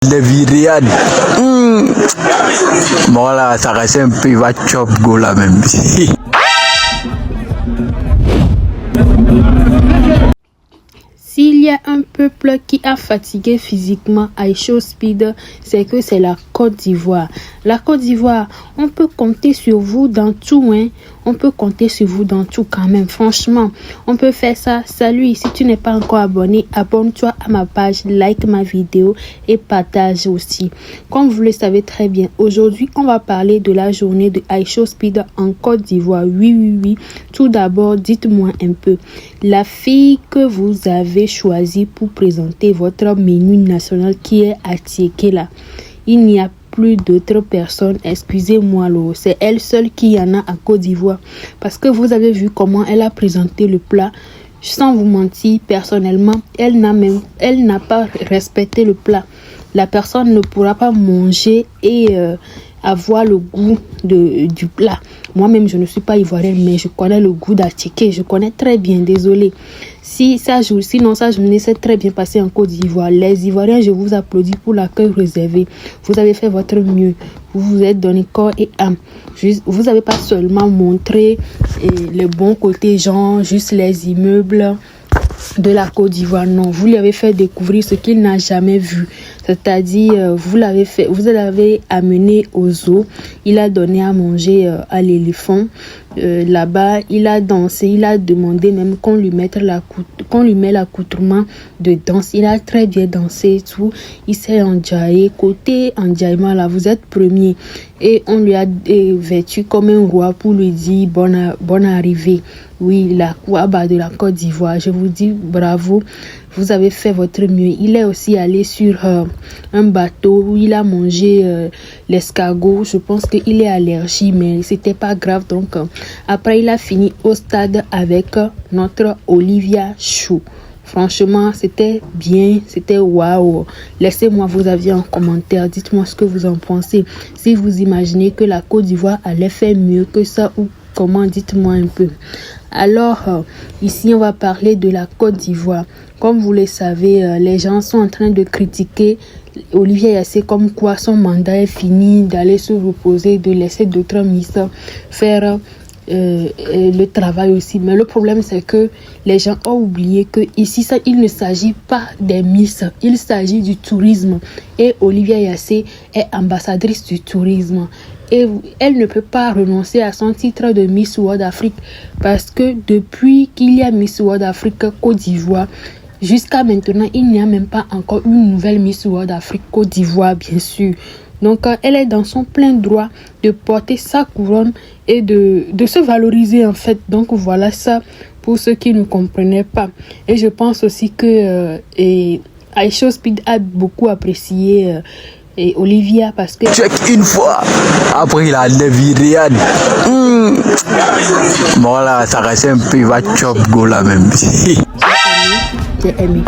Les Virian. Bon là, ça reste un peu, il va chop go là même. S'il y a un peuple qui a fatigué physiquement iShowSpeed, c'est que c'est la Côte d'Ivoire. La Côte d'Ivoire, on peut compter sur vous dans tout, hein. On peut compter sur vous dans tout quand même. Franchement, on peut faire ça. Salut, si tu n'es pas encore abonné, abonne-toi à ma page, like ma vidéo et partage aussi. Comme vous le savez très bien, aujourd'hui, on va parler de la journée de iShowSpeed en Côte d'Ivoire. Oui. Tout d'abord, dites-moi un peu, la fille que vous avez choisie pour présenter votre menu national qui est Atieke là, il n'y a plus d'autres personnes, excusez-moi, c'est elle seule qui y en a en Côte d'Ivoire. Parce que vous avez vu comment elle a présenté le plat. Sans vous mentir, personnellement, elle n'a pas respecté le plat. La personne ne pourra pas manger et avoir le goût du plat. Moi-même, je ne suis pas ivoirienne, mais je connais le goût d'Atieke. Je connais très bien, désolé. Sinon, sa journée s'est très bien passée en Côte d'Ivoire. Les Ivoiriens, je vous applaudis pour l'accueil réservé. Vous avez fait votre mieux. Vous vous êtes donné corps et âme. Vous n'avez pas seulement montré le bon côté, genre juste les immeubles de la Côte d'Ivoire. Non, vous lui avez fait découvrir ce qu'il n'a jamais vu. C'est-à-dire, vous l'avez amené au zoo. Il a donné à manger à l'éléphant. Là-bas, il a dansé. Il a demandé même qu'on lui mette l'accoutrement de danse. Il a très bien dansé et tout. Il s'est enjaillé. Côté enjaillement, là, vous êtes premier. Et on lui a vêtu comme un roi pour lui dire bonne arrivée. Oui, la Kouaba de la Côte d'Ivoire. Je vous dis bravo. Vous avez fait votre mieux. Il est aussi allé sur un bateau où il a mangé l'escargot. Je pense qu'il est allergique, mais c'était pas grave. Donc, après, il a fini au stade avec notre Olivia Chou. Franchement, c'était bien, c'était waouh. Laissez-moi vos avis en commentaire. Dites-moi ce que vous en pensez. Si vous imaginez que la Côte d'Ivoire allait faire mieux que ça ou comment, dites-moi un peu. Alors, ici, on va parler de la Côte d'Ivoire. Comme vous le savez, les gens sont en train de critiquer Olivier Yassé comme quoi son mandat est fini, d'aller se reposer, de laisser d'autres ministres faire le travail aussi. Mais le problème, c'est que les gens ont oublié que ici, il ne s'agit pas des Miss, il s'agit du tourisme. Et Olivier Yassé est ambassadrice du tourisme. Et elle ne peut pas renoncer à son titre de Miss World Afrique parce que depuis qu'il y a Miss World Afrique Côte d'Ivoire, jusqu'à maintenant, il n'y a même pas encore une nouvelle Miss World Afrique Côte d'Ivoire, bien sûr. Donc, elle est dans son plein droit de porter sa couronne et de se valoriser, en fait. Donc, voilà ça pour ceux qui ne comprenaient pas. Et je pense aussi que iShowSpeed a beaucoup apprécié et Olivia parce que... Check une fois, après il a les Virian. Bon là, ça reste un peu, il va chop go là même. J'ai aimé.